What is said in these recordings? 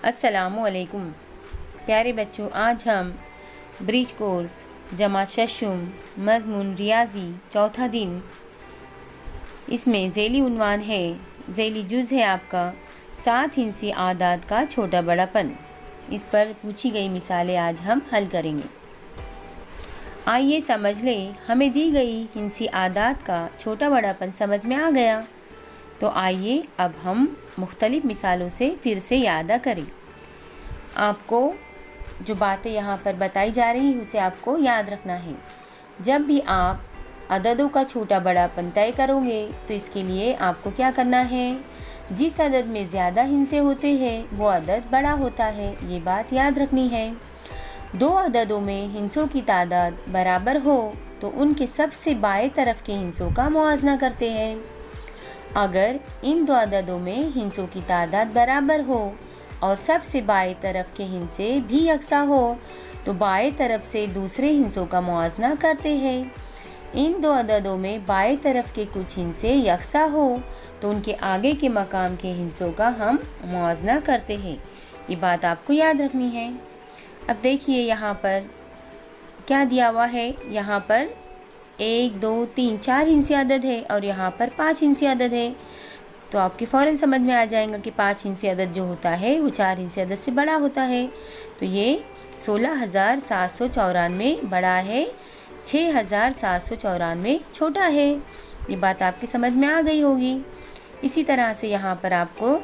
अस्सलामुअलैकुम प्यारे बच्चों, आज हम ब्रिज कोर्स जमात शशुम मज़मून रियाजी चौथा दिन, इसमें ज़ैली उन्वान है, ज़ैली जुज़ है आपका 7 हिंसी आदात का छोटा बड़ापन। इस पर पूछी गई मिसालें आज हम हल करेंगे। आइए समझ लें, हमें दी गई हिंसी आदात का छोटा बड़ापन समझ में आ गया। तो आइए अब हम मुख्तलिफ मिसालों से फिर से याद करें। आपको जो बातें यहाँ पर बताई जा रही हैं उसे आपको याद रखना है। जब भी आप अददों का छोटा बड़ापन तय करोगे तो इसके लिए आपको क्या करना है, जिस अदद में ज़्यादा हिस्से होते हैं वो अदद बड़ा होता है, ये बात याद रखनी है। दो अददों में हिस्सों की तादाद बराबर हो तो उनके सबसे बाएं तरफ के हिस्सों का मुआवजा करते हैं। अगर इन दो अददों में हिस्सों की तादाद बराबर हो और सबसे बाएं तरफ के हिस्से भी यकसा हो तो बाएं तरफ से दूसरे हिस्सों का मुआवजा करते हैं। इन दो अददों में बाएं तरफ के कुछ हिस्से यकसा हो तो उनके आगे के मकाम के हिस्सों का हम मुआवजा करते हैं। ये बात आपको याद रखनी है। अब देखिए यहाँ पर क्या दिया हुआ है। यहाँ पर 1, 2, 3, 4 हिंसी अदद है और यहाँ पर 5 हिंसी अदद है। तो आपके फ़ौरन समझ में आ जाएगा कि 5 हिंसी अदद जो होता है वो 4 हिंसी अदद से बड़ा होता है। तो ये 16,794 बड़ा है, 6,794 छोटा है। ये बात आपकी समझ में आ गई होगी। इसी तरह से यहाँ पर आपको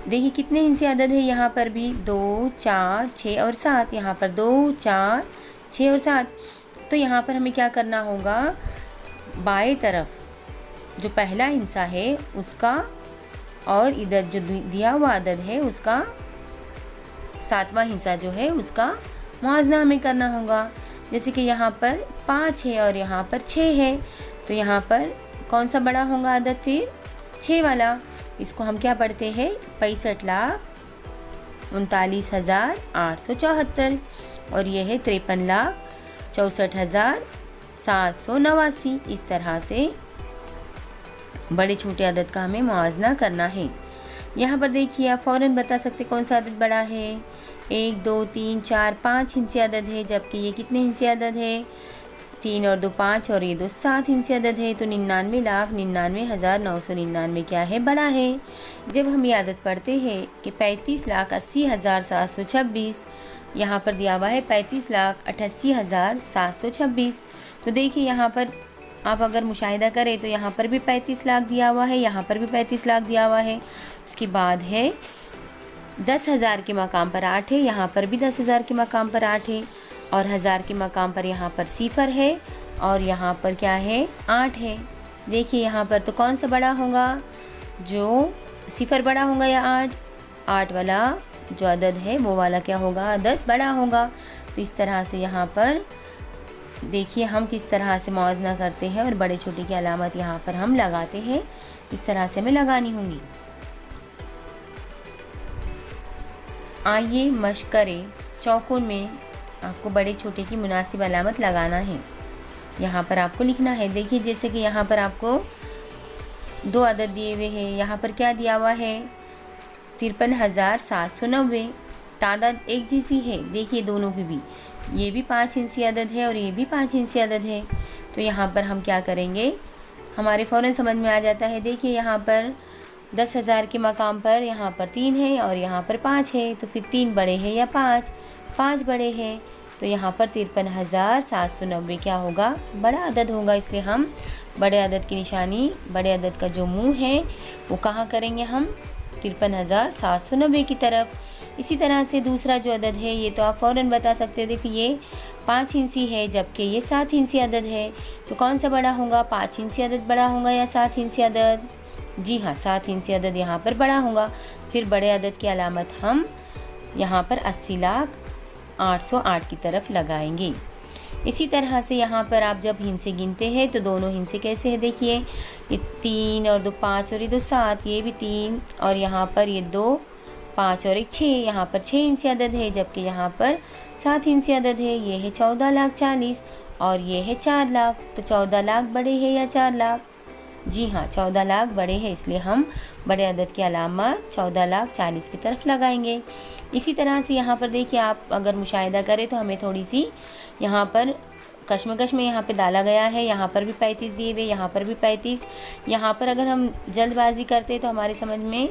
देखिए कितने हिंसी अदद है। यहाँ पर भी 2, 4, 6 और 7। यहाँ पर 2, 4, 6 और 7। तो यहाँ पर हमें क्या करना होगा, बाएं तरफ जो पहला हिस्सा है उसका और इधर जो दिया हुआ अदद है उसका 7वां हिस्सा जो है उसका मुआवजा हमें करना होगा। जैसे कि यहाँ पर 5 है और यहाँ पर 6 है, तो यहाँ पर कौन सा बड़ा होगा अदद, फिर 6 वाला। इसको हम क्या पढ़ते हैं, 65,39,874 और यह है 53,64,789। इस तरह से बड़े छोटे अदद का हमें मुआवजा करना है। यहाँ पर देखिए आप फ़ौरन बता सकते कौन सा अदद बड़ा है। 1, 2, 3, 4, 5 हिंसी अदद है, जबकि ये कितने हिंसी अदद है, 3 और 2 5 और ये 2 7 हिंसी अदद है। तो 99,99,999 क्या है, बड़ा है। जब हम ये आदत पढ़ते हैं कि 35,80,726, यहाँ पर दिया हुआ है 35,88,726। तो देखिए यहाँ पर आप अगर मुशाहिदा करें तो यहाँ पर भी 35 लाख दिया हुआ है, यहाँ पर भी 35 लाख दिया हुआ है। उसके बाद है 10,000 के मकाम पर 8 है, यहाँ पर भी 10,000 के मकाम पर 8 है और 1000 के मकाम पर यहाँ पर 0 है और यहाँ पर क्या है, 8 है। देखिए यहाँ पर तो कौन सा बड़ा होगा, जो 0 बड़ा होगा या 8 वाला जो अदद है वो वाला क्या होगा, अदद बड़ा होगा। तो इस तरह से यहाँ पर देखिए हम किस तरह से मुआवजा करते हैं और बड़े छोटे की अलामत यहाँ पर हम लगाते हैं। इस तरह से हमें लगानी होंगी। आइए मश्क करें। चौकोन में आपको बड़े छोटे की मुनासिब अलामत लगाना है। यहाँ पर आपको लिखना है। देखिए जैसे कि यहाँ पर आपको 2 अदद दिए हुए हैं। यहाँ पर क्या दिया हुआ है, 53,790। तादाद एक जैसी है, देखिए दोनों की भी, ये भी 5 हिंसी अदद है और ये भी 5 हिंसी अदद है। तो यहाँ पर हम क्या करेंगे, हमारे फ़ौरन समझ में आ जाता है। देखिए यहाँ पर 10,000 के मकाम पर यहाँ पर 3 है और यहाँ पर 5 है, तो फिर 3 बड़े हैं या 5 बड़े हैं। तो यहाँ पर 53,790 क्या होगा, बड़ा अदद होगा। इसलिए हम बड़े अदद की निशानी, बड़े अदद का जो मुँह है वो कहाँ करेंगे, हम 53,790 की तरफ। इसी तरह से दूसरा जो अदद है ये तो आप फ़ौरन बता सकते हैं। देखिए ये 5 हिंसी है जबकि ये 7 हिंसी अदद है, तो कौन सा बड़ा होगा, 5 हिंसी अदद बड़ा होगा या 7 हिंसी अदद, जी हाँ 7 हिंसी अदद यहाँ पर बड़ा होगा। फिर बड़े अदद की अलामत हम यहाँ पर 80,08,008 की तरफ लगाएंगे। इसी तरह से यहाँ पर आप जब हिंसे गिनते हैं तो दोनों हिंसे कैसे है, देखिए ये 3 और 2 5 और ये 2 7, ये भी 3 और यहाँ पर ये 2 5 और 1 6, यहाँ पर 6 हिंसी अदद है जबकि यहाँ पर 7 हिंसी अदद है। ये है 14,40,000 और ये है 4 लाख। तो 14 लाख बड़े हैं या 4 लाख, जी हाँ, 14 लाख बड़े हैं, इसलिए हम बड़े अदद की अलामत 14,40,000 की तरफ लगाएंगे। इसी तरह से यहाँ पर देखिए, आप अगर मुशाहिदा करें तो हमें थोड़ी सी यहाँ पर कश्मकश में यहाँ पे डाला गया है। यहाँ पर भी 35 दिए हुए, यहाँ पर भी 35। यहाँ पर अगर हम जल्दबाजी करते तो हमारे समझ में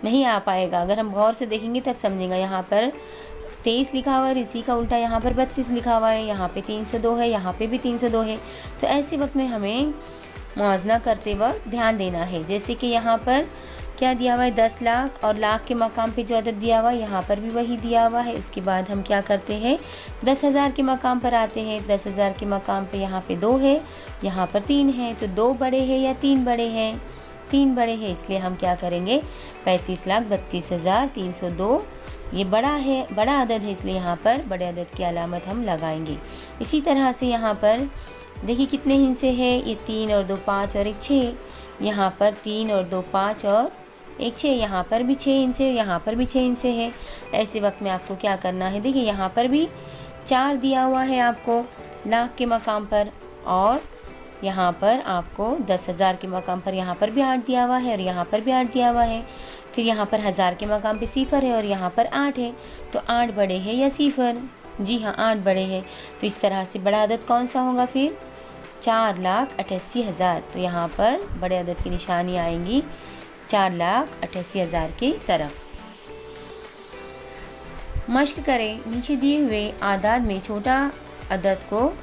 नहीं आ पाएगा, अगर हम गौर से देखेंगे तब समझेंगे। यहाँ पर 23 लिखा हुआ है, इसी का उल्टा यहाँ पर 32 लिखा हुआ है, यहाँ पे 302 है, यहाँ पे भी 302 है। तो ऐसे वक्त में हमें मुआवजा करते वक्त ध्यान देना है। जैसे कि यहाँ पर क्या दिया हुआ है, 10 लाख, और लाख के मकाम पे जो अदद दिया हुआ है यहाँ पर भी वही दिया हुआ है। उसके बाद हम क्या करते हैं, 10,000 के मकाम पर आते हैं। 10,000 के मकाम पे यहाँ पे 2 है, यहाँ पर 3 है, तो 2 बड़े हैं या 3 बड़े हैं? 3 बड़े हैं, इसलिए हम क्या करेंगे, 35,32,302 ये बड़ा है, बड़ा अदद है, इसलिए यहाँ पर बड़े अदद की अलामत हम लगाएंगे। इसी तरह से यहाँ पर देखिए कितने हिस्से हैं, ये 3 और 2 5 और 1 6। यहाँ पर 3 और 2 5 और 1 6, यहाँ पर भी 6 हिस्से, यहाँ पर भी 6 हिस्से हैं। ऐसे वक्त में आपको क्या करना है, देखिए यहाँ पर भी 4 दिया हुआ है आपको लाख के मकाम पर, और यहाँ पर आपको 10,000 के मकाम पर यहाँ पर भी 8 दिया हुआ है, और यहाँ पर भी 8 दिया हुआ है। फिर यहाँ पर 1000 के मकाम पे 0 है, और यहाँ पर 8 है, तो 8 बड़े हैं या 0? जी हाँ, 8 बड़े हैं। तो इस तरह से बड़ा अदद कौन सा होगा फिर, 4,88,000। तो यहाँ पर बड़े अदद की निशानी आएंगी 4,88,000 की तरफ। मश्क करें, नीचे दिए हुए आदाद में छोटा अदद को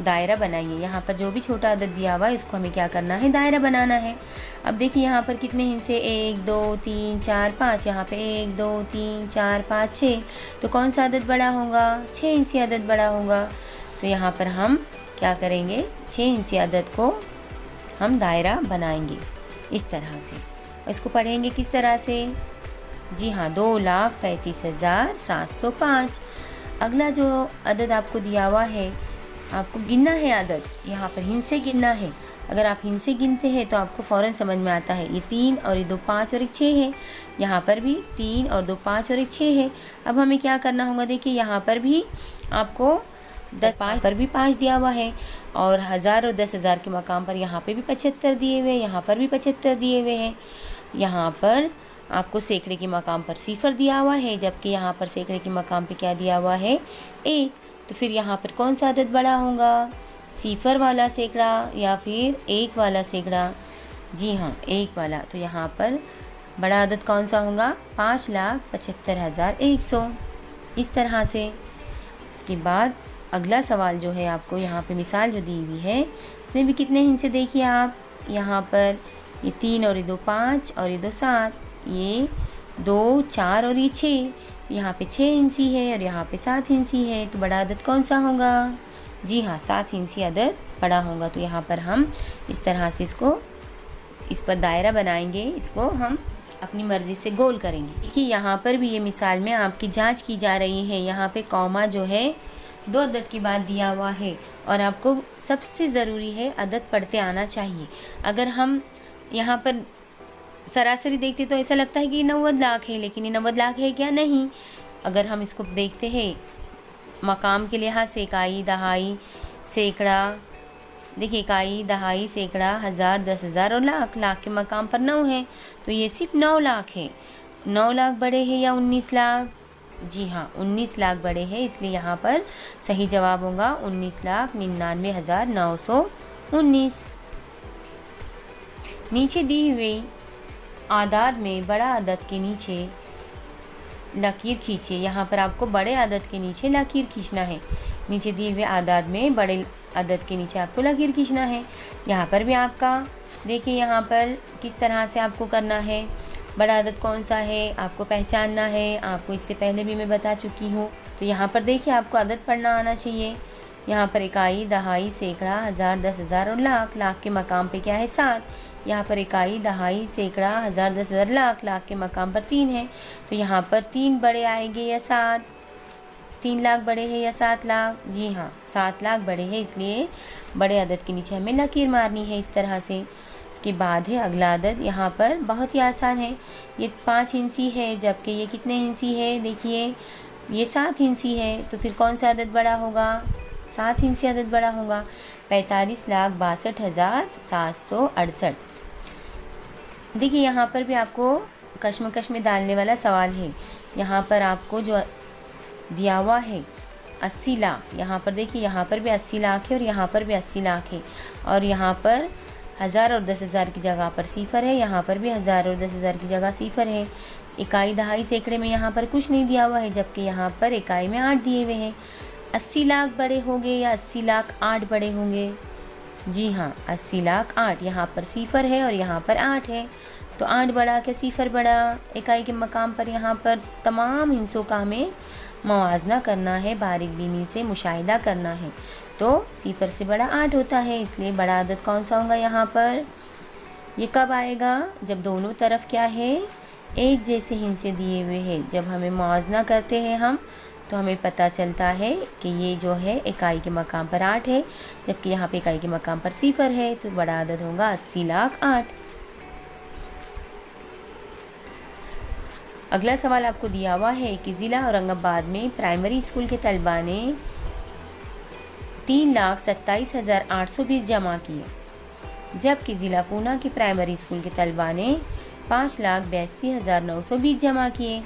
दायरा बनाइए। यहाँ पर जो भी छोटा अदद दिया हुआ है इसको हमें क्या करना है, दायरा बनाना है। अब देखिए यहाँ पर कितने हिस्से, 1 2 3 4 5, यहाँ पे 1 2 3 4 5 6, तो कौन सा अदद बड़ा होगा, 6 इंची अदद बड़ा होगा। तो यहाँ पर हम क्या करेंगे, 6 इंची अदद को हम दायरा बनाएंगे इस तरह से। इसको पढ़ेंगे किस तरह से, जी हाँ, 2,35,705। अगला जो अदद आपको दिया हुआ है, आपको गिनना है अदद, यहाँ पर हिस्से गिनना है। अगर आप हिस्से गिनते हैं तो आपको फ़ौरन समझ में आता है, ये 3 और ये 2 5 और 1 6 है। यहाँ पर भी 3 और 2 5 और 1 6 है। अब हमें क्या करना होगा, देखिए यहाँ पर भी आपको 10 5 पर भी 5 दिया हुआ है, और 1000 और 10,000 के मकाम पर यहाँ पे भी 75 दिए हुए हैं, यहाँ पर भी 75 दिए हुए हैं। यहाँ पर आपको सैकड़े के मकाम पर 0 दिया हुआ है, जबकि यहाँ पर सैकड़े के मकाम पे क्या दिया हुआ है, 1। तो फिर यहाँ पर कौन सा अदद बड़ा होगा, 0 वाला सैकड़ा या फिर 1 वाला सैकड़ा? जी हाँ, 1 वाला। तो यहाँ पर बड़ा अदद कौन सा होगा, 5,75,100। इस तरह से। इसके बाद अगला सवाल जो है, आपको यहाँ पे मिसाल जो दी हुई है, इसमें भी कितने हिस्से देखिए आप, यहाँ पर ये 3 और ये 2 5 और ये 2 7, ये 2 4 और ये 6, यहाँ पे 6 इंची है और यहाँ पे 7 इंची है। तो बड़ा अदद कौन सा होगा, जी हाँ, 7 इंची अदद बड़ा होगा। तो यहाँ पर हम इस तरह से इस पर दायरा बनाएंगे, इसको हम अपनी मर्ज़ी से गोल करेंगे। देखिए यहाँ पर भी ये मिसाल में आपकी जांच की जा रही है। यहाँ पे कॉमा जो है 2 अदद के बाद दिया हुआ है, और आपको सबसे ज़रूरी है अदद पढ़ते आना चाहिए। अगर हम यहाँ पर सरासरी देखते तो ऐसा लगता है कि 90 लाख है, लेकिन ये 90 लाख है क्या, नहीं। अगर हम इसको देखते हैं मकाम के लिहाज से, इकाई दहाई सैकड़ा, देखिए इकाई दहाई सैकड़ा, 1000 10,000 और लाख, लाख के मकाम पर 9 है, तो ये सिर्फ 9 लाख है। 9 लाख बड़े हैं या 19 लाख? जी हाँ, 19 लाख बड़े हैं, इसलिए यहाँ पर सही जवाब होगा 19,99,919। नीचे दी हुई आदाद में बड़ा अदद के नीचे लकीर खींचे। यहाँ पर आपको बड़े अदद के नीचे लकीर खींचना है। नीचे दिए हुए आदाद में बड़े अदद के नीचे आपको लकीर खींचना है। यहाँ पर भी आपका देखिए, यहाँ पर किस तरह से आपको करना है, बड़ा अदद कौन सा है आपको पहचानना है। आपको इससे पहले भी मैं बता चुकी हूँ। तो यहाँ पर देखिए आपको अदद पढ़ना आना चाहिए। यहाँ पर इकाई दहाई सैकड़ा, 1000 10,000 और लाख, लाख के मकाम पे क्या है, 7। यहाँ पर इकाई दहाई सैकड़ा, 1000 10,000 लाख, लाख के मकाम पर 3 है। तो यहाँ पर 3 बड़े आएंगे या 7? 3 लाख बड़े हैं या 7 लाख? जी हाँ, 7 लाख बड़े हैं, इसलिए बड़े अदद के नीचे हमें लकीर मारनी है इस तरह से। इसके बाद है अगला अदद, यहाँ पर बहुत ही आसान है। ये 5 इंची है, जबकि ये कितने इंची है, देखिए ये 7 इंची है। तो फिर कौन सा अदद बड़ा होगा, 7 इंची अदद बड़ा होगा। 45,62,768। देखिए यहाँ पर भी आपको कश्मकश में डालने वाला सवाल है। यहाँ पर आपको जो दिया हुआ है 80 लाख, यहाँ पर देखिए यहाँ पर भी 80 लाख है और यहाँ पर भी 80 लाख है, और यहाँ पर 1000 और 10,000 की जगह पर सिफर है, यहाँ पर भी 1000 और 10,000 की जगह सिफर है। इकाई, दहाई, सैकड़े में यहाँ पर कुछ नहीं दिया हुआ है, जबकि यहाँ पर इकाई में 8 दिए हुए हैं। 80 लाख बड़े होंगे या 80 लाख 8 बड़े होंगे? जी हाँ, 80 लाख 8। यहाँ पर सिफर है और यहाँ पर 8 है, तो 8 बड़ा क्या सिफर बड़ा? इकाई के मकाम पर यहाँ पर तमाम हिस्सों का हमें मुआवजा करना है, बारीक बीनी से मुशाहिदा करना है। तो सिफर से बड़ा 8 होता है, इसलिए बड़ा अदद कौन सा होगा यहाँ पर? ये कब आएगा? जब दोनों तरफ क्या है, एक जैसे हिस्से दिए हुए हैं। जब हमें मुआवजा करते हैं हम, तो हमें पता चलता है कि ये जो है इकाई के मकाम पर 8 है, जबकि यहाँ पे इकाई के मकाम पर सिफर है, तो बड़ा अदद होगा 80 लाख 8। अगला सवाल आपको दिया हुआ है कि ज़िला औरंगाबाद में प्राइमरी स्कूल के तलबा ने 3,27,820 जमा किए, जबकि ज़िला पूना के प्राइमरी स्कूल के तलबा ने 5,82,920 जमा किए।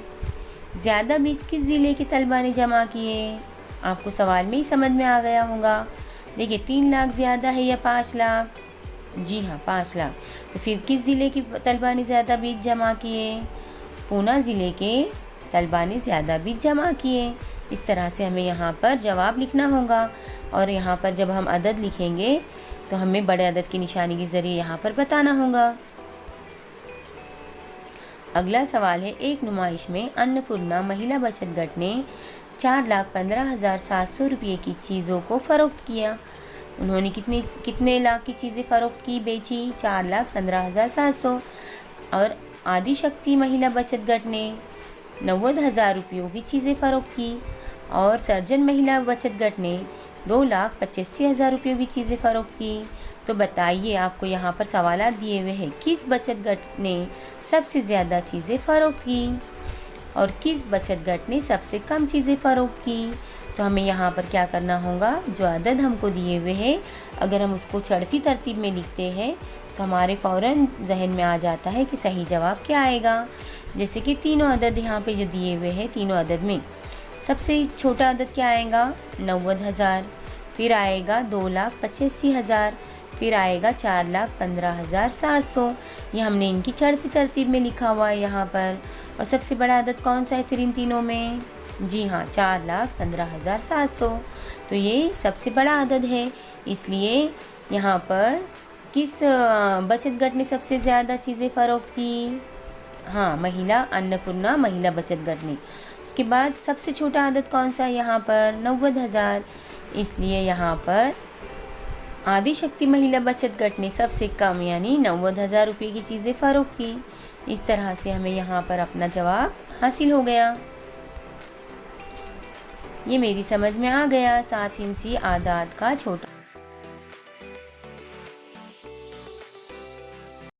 ज़्यादा बीज किस ज़िले के तलबा ने जमा किए? आपको सवाल में ही समझ में आ गया होगा। देखिए 3 लाख ज़्यादा है या 5 लाख? जी हाँ, 5 लाख। तो फिर किस ज़िले के तलबा ने ज़्यादा बीज जमा किए? पूना ज़िले के तलबा ने ज़्यादा बीज जमा किए। इस तरह से हमें यहाँ पर जवाब लिखना होगा, और यहाँ पर जब हम अदद लिखेंगे तो हमें बड़े अदद की निशानी के ज़रिए यहाँ पर बताना होगा। अगला सवाल है, एक नुमाइश में अन्नपूर्णा महिला बचत गट ने 4,15,700 रुपये की चीज़ों को फ़रोख्त किया। उन्होंने कितने लाख की चीज़ें फ़रोख्त की, बेची? 4,15,700। और आदिशक्ति महिला बचत गट ने 90,000 रुपयों की चीज़ें फ़रोख्त की, और सर्जन महिला बचत गट ने 2,85,000 रुपयों की चीज़ें फ़रोख्त की। तो बताइए, आपको यहाँ पर सवाल दिए हुए हैं, किस बचत गट ने सबसे ज़्यादा चीज़ें फ़रोख्त की और किस बचत गट ने सबसे कम चीज़ें फ़रोख्त की? तो हमें यहाँ पर क्या करना होगा, जो अदद हमको दिए हुए हैं अगर हम उसको चढ़ती तरतीब में लिखते हैं तो हमारे फ़ौरन जहन में आ जाता है कि सही जवाब क्या आएगा। जैसे कि तीनों अदद यहाँ पे जो दिए हुए हैं, तीनों अदद में सबसे छोटा अदद क्या आएगा? 90,000, फिर आएगा 2,85,000, फिर आएगा 4,15,700। ये हमने इनकी चढ़ती तरतीब में लिखा हुआ है यहाँ पर। और सबसे बड़ा अदद कौन सा है फिर इन तीनों में? जी हाँ, 4,15,700। तो ये सबसे बड़ा अदद है, इसलिए यहाँ पर किस बचत गट ने सबसे ज़्यादा चीज़ें फ़रोख्त की? हाँ, महिला अन्नपूर्णा महिला बचत गट ने। उसके बाद सबसे छोटा अदद कौन सा है यहाँ पर? 90,000। इसलिए यहाँ पर आदिशक्ति महिला बचत गट ने सबसे कम यानी 90,000 रुपये की चीज़ें फ़रोख्त की। इस तरह से हमें यहाँ पर अपना जवाब हासिल हो गया। ये मेरी समझ में आ गया। साथ ही इसी आदात का छोटा